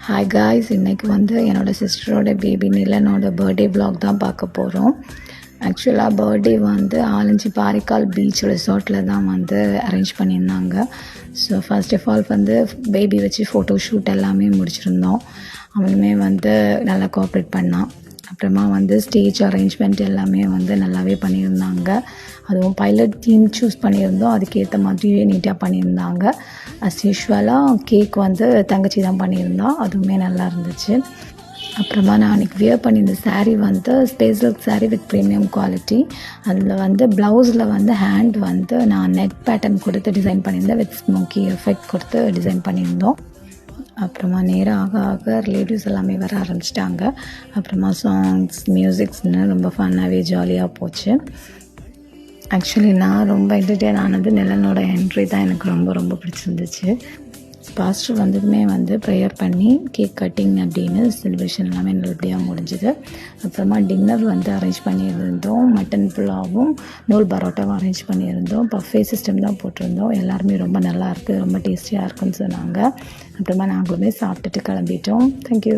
Hi guys, இன்றைக்கி என்னோடய சிஸ்டரோட baby நிலனோட birthday vlog தான் பார்க்க போகிறோம். ஆக்சுவலாக பர்த்டே ஆலஞ்சி பாரிக்கால் பீச் ரிசார்ட்டில் தான் அரேஞ்ச் பண்ணியிருந்தாங்க. So first of all baby வச்சு ஃபோட்டோ ஷூட் எல்லாமே முடிச்சிருந்தோம். அவனுமே நல்லா கோஆப்ரேட் பண்ணான். அப்புறமா ஸ்டேஜ் அரேஞ்ச்மெண்ட் எல்லாமே நல்லாவே பண்ணியிருந்தாங்க. அதுவும் பைலட் தீம் சூஸ் பண்ணியிருந்தோம், அதுக்கேற்ற மாதிரியே நீட்டாக பண்ணியிருந்தாங்க. அஸ் யூஷுவலாக கேக் தங்கச்சி தான் பண்ணியிருந்தா, அதுவுமே நல்லா இருந்துச்சு. அப்புறமா நான் அன்றைக்கி வியர் பண்ணியிருந்த sari space silk sari with premium quality. அதில் ப்ளவுஸில் ஹேண்ட் நான் நெட் பேட்டர்ன் கொடுத்து டிசைன் பண்ணியிருந்தேன், வித் ஸ்மோக்கி எஃபெக்ட் கொடுத்து டிசைன் பண்ணியிருந்தோம். அப்புறமா நேராக ஆக ஆக ரிலேட்டிவ்ஸ் எல்லாமே வர ஆரம்பிச்சிட்டாங்க. அப்புறமா சாங்ஸ், மியூசிக்ஸ்னு ரொம்ப ஃபன்னாகவே ஜாலியாக போச்சு. ஆக்சுவலி நான் ரொம்ப என்டர்டெயின் ஆனது நிலனோட என்ட்ரி தான் எனக்கு ரொம்ப ரொம்ப பிடிச்சிருந்துச்சு. பாஸ்டர் வந்ததுமே ப்ரேயர் பண்ணி கேக் கட்டிங் அப்படின்னு செலிப்ரேஷன் எல்லாமே நல்லபடியாக முடிஞ்சுது. அப்புறமா டின்னர் அரேஞ்ச் பண்ணியிருந்தோம். மட்டன் புலாவும் நூல் பரோட்டாவும் அரேஞ்ச் பண்ணியிருந்தோம். பஃபே சிஸ்டம் தான் போட்டிருந்தோம். எல்லாருமே ரொம்ப நல்லாயிருக்கு, ரொம்ப டேஸ்டியாக இருக்குன்னு சொன்னாங்க. அப்புறமா நாங்களுமே சாப்பிட்டுட்டு கிளம்பிட்டோம். தேங்க்யூ.